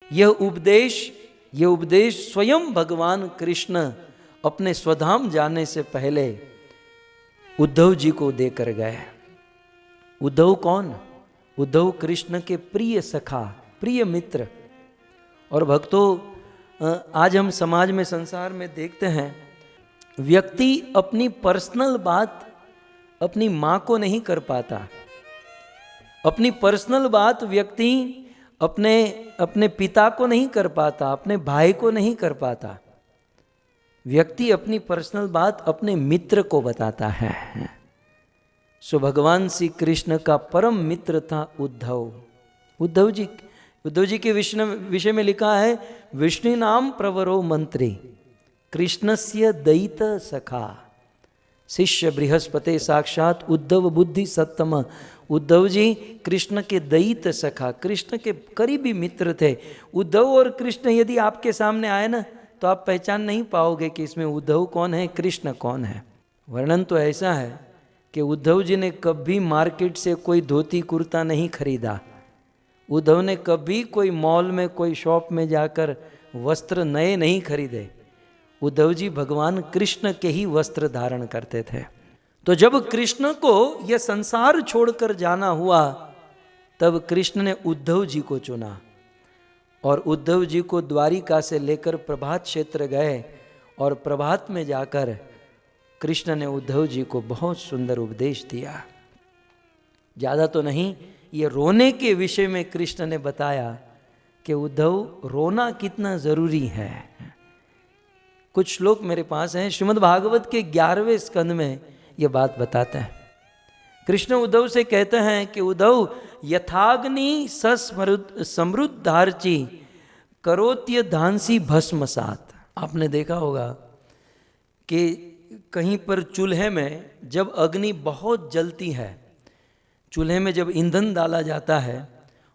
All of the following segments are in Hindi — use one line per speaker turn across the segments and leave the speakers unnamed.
यह उपदेश स्वयं भगवान कृष्ण अपने स्वधाम जाने से पहले उद्धव जी को देकर गए। उद्धव कौन? उद्धव कृष्ण के प्रिय सखा, प्रिय मित्र। और भक्तों, आज हम समाज में, संसार में देखते हैं, व्यक्ति अपनी पर्सनल बात अपनी माँ को नहीं कर पाता। अपनी पर्सनल बात व्यक्ति अपने पिता को नहीं कर पाता, अपने भाई को नहीं कर पाता। व्यक्ति अपनी पर्सनल बात अपने मित्र को बताता है। सो भगवान श्री कृष्ण का परम मित्र था उद्धव। उद्धव जी के विषय में लिखा है, विष्णु नाम प्रवरो मंत्री कृष्णस्य दयित सखा शिष्य बृहस्पति साक्षात उद्धव बुद्धि सत्तम। उद्धव जी कृष्ण के दयित सखा, कृष्ण के करीबी मित्र थे। उद्धव और कृष्ण यदि आपके सामने आए ना, तो आप पहचान नहीं पाओगे कि इसमें उद्धव कौन है, कृष्ण कौन है। वर्णन तो ऐसा है कि उद्धव जी ने कभी मार्केट से कोई धोती कुर्ता नहीं खरीदा। उद्धव ने कभी कोई मॉल में, कोई शॉप में जाकर वस्त्र नए नहीं खरीदे। उद्धव जी भगवान कृष्ण के ही वस्त्र धारण करते थे। तो जब कृष्ण को यह संसार छोड़कर जाना हुआ, तब कृष्ण ने उद्धव जी को चुना और उद्धव जी को द्वारिका से लेकर प्रभात क्षेत्र गए और प्रभात में जाकर कृष्ण ने उद्धव जी को बहुत सुंदर उपदेश दिया। ज़्यादा तो नहीं, ये रोने के विषय में कृष्ण ने बताया कि उद्धव, रोना कितना जरूरी है। कुछ श्लोक मेरे पास हैं, श्रीमद् भागवत के 11वें स्कंद में ये बात बताते हैं। कृष्ण उद्धव से कहते हैं कि उद्धव, यथाग्नि समृद्धार्ची करोत्य धांसी भस्मसात। आपने देखा होगा कि कहीं पर चूल्हे में जब अग्नि बहुत जलती है, चूल्हे में जब ईंधन डाला जाता है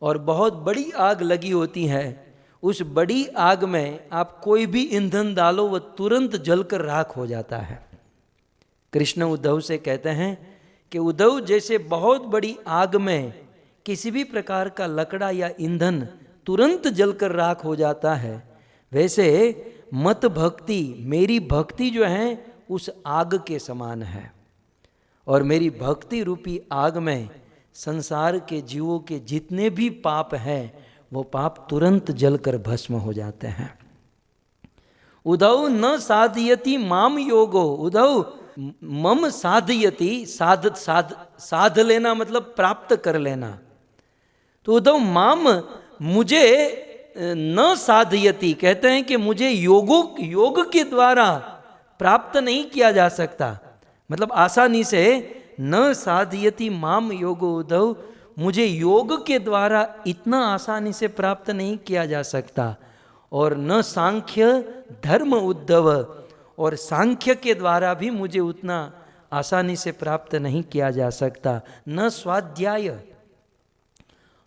और बहुत बड़ी आग लगी होती है, उस बड़ी आग में आप कोई भी ईंधन डालो वह तुरंत जलकर राख हो जाता है। कृष्ण उद्धव से कहते हैं कि उद्धव, जैसे बहुत बड़ी आग में किसी भी प्रकार का लकड़ा या ईंधन तुरंत जलकर राख हो जाता है, वैसे मत भक्ति, मेरी भक्ति जो है उस आग के समान है। और मेरी भक्ति रूपी आग में संसार के जीवों के जितने भी पाप हैं, वो पाप तुरंत जलकर भस्म हो जाते हैं। उद्धव न साधयति माम योगो। उद्धव, मम साधयति, साध लेना मतलब प्राप्त कर लेना। तो उद्धव, माम, मुझे न साधयति, कहते हैं कि मुझे योग के द्वारा प्राप्त नहीं किया जा सकता। मतलब आसानी से, न साधयति माम योगो उद्धव, मुझे योग के द्वारा इतना आसानी से प्राप्त नहीं किया जा सकता। और न सांख्य धर्म उद्धव, और सांख्य के द्वारा भी मुझे उतना आसानी से प्राप्त नहीं किया जा सकता। न स्वाध्याय,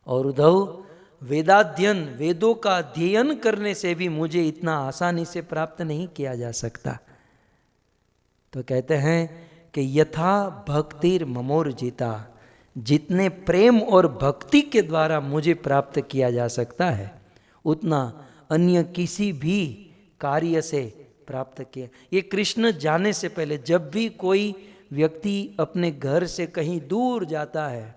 और उद्धव वेदाध्ययन, वेदों का अध्ययन करने से भी मुझे इतना आसानी से प्राप्त नहीं किया जा सकता। तो कहते हैं कि यथा भक्तिर ममोर्जिता, जितने प्रेम और भक्ति के द्वारा मुझे प्राप्त किया जा सकता है, उतना अन्य किसी भी कार्य से प्राप्त किया। ये कृष्ण जाने से पहले, जब भी कोई व्यक्ति अपने घर से कहीं दूर जाता है,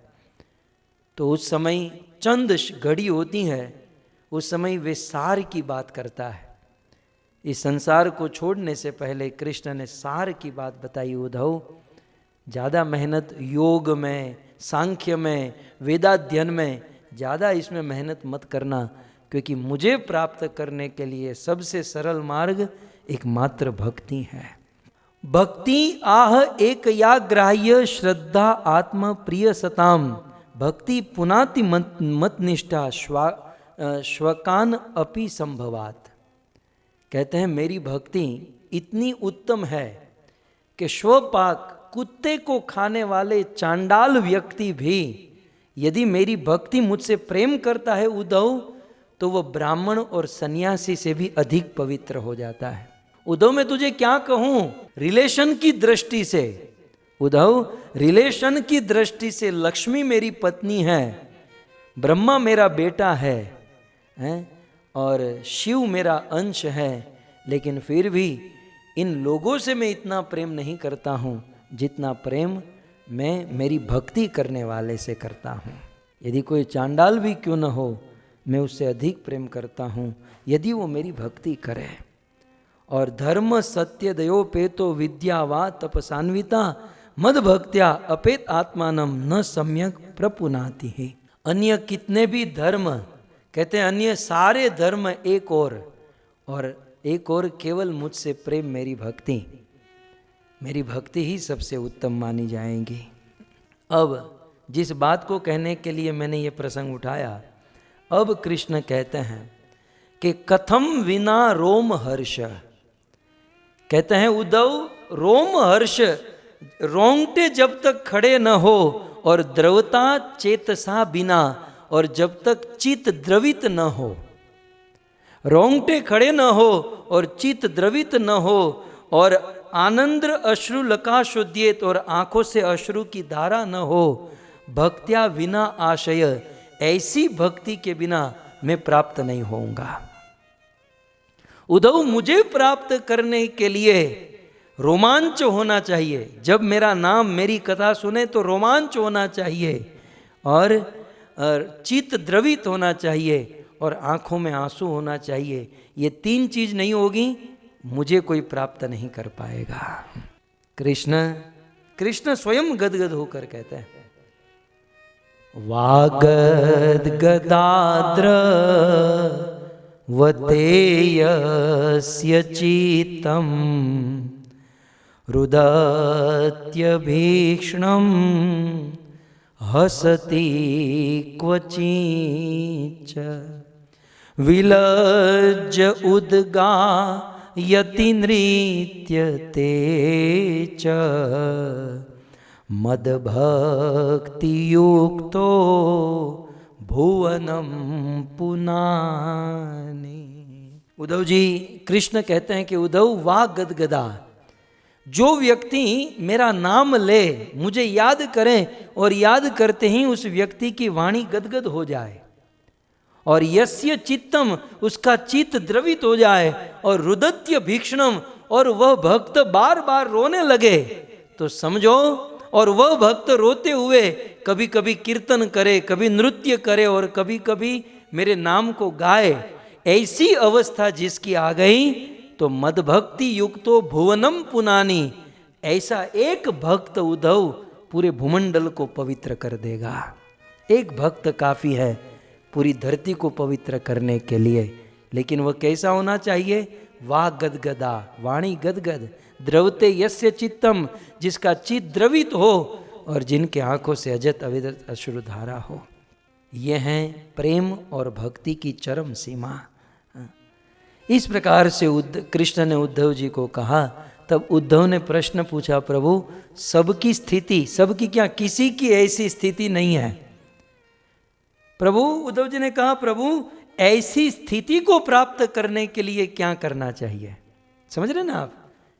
तो उस समय चंद घड़ी होती है, उस समय वे सार की बात करता है। इस संसार को छोड़ने से पहले कृष्ण ने सार की बात बताई। उद्धव, ज़्यादा मेहनत योग में, सांख्य में, वेदाध्ययन में ज़्यादा इसमें मेहनत मत करना, क्योंकि मुझे प्राप्त करने के लिए सबसे सरल मार्ग एकमात्र भक्ति है। भक्ति आह एक या ग्राह्य श्रद्धा आत्म प्रिय सताम, भक्ति पुनाति मत निष्ठा श्वकान अपि संभवात। कहते हैं मेरी भक्ति इतनी उत्तम है कि श्वपाक, कुत्ते को खाने वाले चांडाल व्यक्ति भी यदि मेरी भक्ति मुझसे प्रेम करता है उद्धव, तो वह ब्राह्मण और सन्यासी से भी अधिक पवित्र हो जाता है। उद्धव, मैं तुझे क्या कहूं, रिलेशन की दृष्टि से, उद्धव रिलेशन की दृष्टि से लक्ष्मी मेरी पत्नी है, ब्रह्मा मेरा बेटा है, और शिव मेरा अंश है, लेकिन फिर भी इन लोगों से मैं इतना प्रेम नहीं करता हूँ जितना प्रेम मैं मेरी भक्ति करने वाले से करता हूँ। यदि कोई चांडाल भी क्यों न हो, मैं उससे अधिक प्रेम करता हूँ यदि वो मेरी भक्ति करे। और धर्म सत्य दयोपेतो विद्या वा तपसान्विता मद भक्त्या अपेत आत्मानम न सम्यक प्रपुनाति है। अन्य कितने भी धर्म, कहते हैं अन्य सारे धर्म एक और एक और केवल मुझसे प्रेम मेरी भक्ति ही सबसे उत्तम मानी जाएगी। अब जिस बात को कहने के लिए मैंने ये प्रसंग उठाया, अब कृष्ण कहते हैं कि कथम विना रोम हर्ष, कहते हैं उद्धव रोम हर्ष, रोंगटे जब तक खड़े न हो और द्रवता चेतसा बिना, और जब तक चित द्रवित न हो, रोंगटे खड़े न हो और चित द्रवित न हो, और आनंद अश्रु लकाशोद्येत, और आंखों से अश्रु की धारा न हो, भक्त्या विना आशय, ऐसी भक्ति के बिना मैं प्राप्त नहीं होऊंगा। उद्धव मुझे प्राप्त करने के लिए रोमांच होना चाहिए। जब मेरा नाम मेरी कथा सुने तो रोमांच होना चाहिए, और चित्त द्रवित होना चाहिए, और आंखों में आंसू होना चाहिए। ये तीन चीज नहीं होगी मुझे कोई प्राप्त नहीं कर पाएगा। कृष्ण स्वयं गदगद होकर कहते हैं, वागद गदाद्र वतेयस्य चित्तम रुदत्य भीक्ष्णम हसति क्वचिच्च विलज्ज उद्गायति नृत्यते च मद्भक्तियुक्तो भुवनम पुनानि। उद्धव जी, कृष्ण कहते हैं कि उद्धव वाह गदगदा, जो व्यक्ति मेरा नाम ले, मुझे याद करें, और याद करते ही उस व्यक्ति की वाणी गदगद हो जाए, और यस्य चित्तम, उसका चित्त द्रवित हो जाए, और रुदत्य भीक्ष्णम, और वह भक्त बार बार रोने लगे, तो समझो, और वह भक्त रोते हुए कभी कभी कीर्तन करे, कभी नृत्य करे, और कभी कभी मेरे नाम को गाए, ऐसी अवस्था जिसकी आ गई तो मदभक्ति युक्तो भुवनम पुनानी, ऐसा एक भक्त उद्धव पूरे भूमंडल को पवित्र कर देगा। एक भक्त काफी है पूरी धरती को पवित्र करने के लिए, लेकिन वह कैसा होना चाहिए? वाह गदगदा, वाणी गदगद, द्रवते यस्य चित्तम, जिसका चित्त द्रवित हो और जिनके आंखों से अजत अविरत अश्रुधारा हो। यह है प्रेम और भक्ति की चरम सीमा। इस प्रकार से कृष्ण ने उद्धव जी को कहा। तब उद्धव ने प्रश्न पूछा, प्रभु सबकी स्थिति, सबकी क्या, किसी की ऐसी स्थिति नहीं है। प्रभु, उद्धव जी ने कहा, प्रभु ऐसी स्थिति को प्राप्त करने के लिए क्या करना चाहिए? समझ रहे ना आप?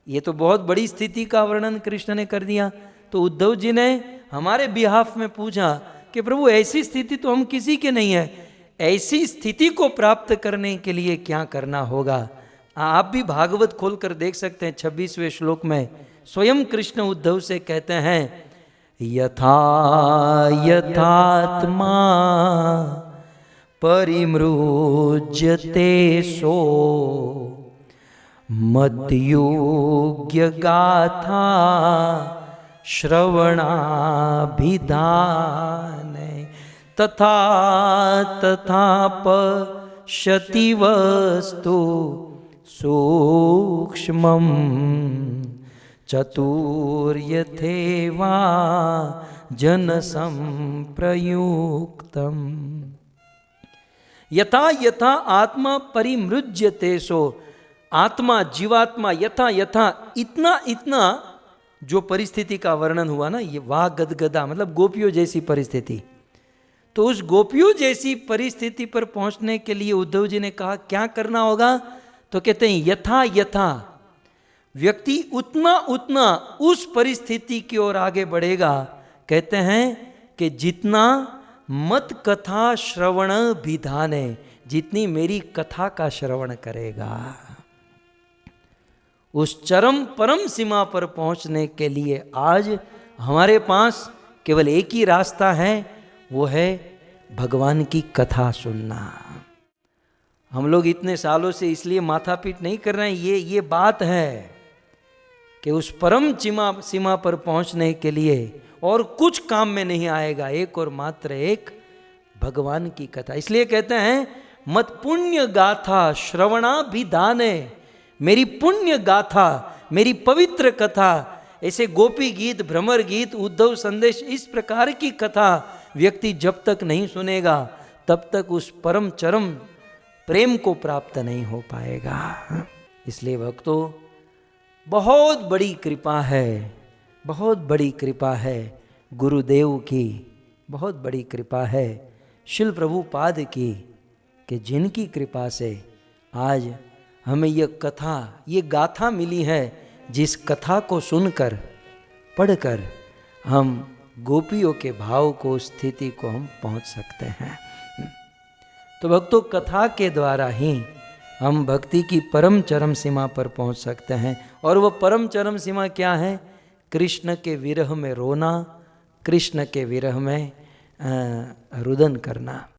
ये तो बहुत बड़ी स्थिति का वर्णन कृष्ण ने कर दिया। तो उद्धव जी ने हमारे बिहाफ में पूछा कि प्रभु ऐसी स्थिति तो हम किसी के नहीं है, ऐसी स्थिति को प्राप्त करने के लिए क्या करना होगा? आप भी भागवत खोलकर देख सकते हैं। 26वें श्लोक में स्वयं कृष्ण उद्धव से कहते हैं, यथा यथात्मा परिमृज्यते सो मद्योग्य गाथा श्रवणाभिधाने तथा तथा पश्यति वस्तु सूक्ष्मं चतुर्यथेवा जन संप्रयुक्तम। यथा यथा आत्मा परिमृज्यते सो, आत्मा जीवात्मा यथा यथा, इतना इतना जो परिस्थिति का वर्णन हुआ ना, ये वाह गदगदा मतलब गोपियों जैसी परिस्थिति। तो उस गोपियों जैसी परिस्थिति पर पहुंचने के लिए उद्धव जी ने कहा क्या करना होगा? तो कहते हैं यथा यथा, व्यक्ति उतना उतना उस परिस्थिति की ओर आगे बढ़ेगा। कहते हैं कि जितना मत कथा श्रवण विधान है, जितनी मेरी कथा का श्रवण करेगा। उस चरम परम सीमा पर पहुंचने के लिए आज हमारे पास केवल एक ही रास्ता है, वो है भगवान की कथा सुनना। हम लोग इतने सालों से इसलिए माथापीट नहीं कर रहे हैं, ये बात है कि उस परम सीमा पर पहुंचने के लिए और कुछ काम में नहीं आएगा, एक और मात्र एक भगवान की कथा। इसलिए कहते हैं मत पुण्य गाथा श्रवणाभिधाने, मेरी पुण्य गाथा, मेरी पवित्र कथा, ऐसे गोपी गीत, भ्रमर गीत, उद्धव संदेश, इस प्रकार की कथा व्यक्ति जब तक नहीं सुनेगा तब तक उस परम चरम प्रेम को प्राप्त नहीं हो पाएगा। इसलिए भक्तों, बहुत बड़ी कृपा है, बहुत बड़ी कृपा है गुरुदेव की, बहुत बड़ी कृपा है शिल प्रभुपाद की, कि जिनकी कृपा से आज हमें यह कथा, ये गाथा मिली है, जिस कथा को सुनकर, पढ़कर हम गोपियों के भाव को, स्थिति को हम पहुंच सकते हैं। तो भक्तों, कथा के द्वारा ही हम भक्ति की परम चरम सीमा पर पहुंच सकते हैं। और वह परम चरम सीमा क्या है? कृष्ण के विरह में रोना, कृष्ण के विरह में रुदन करना।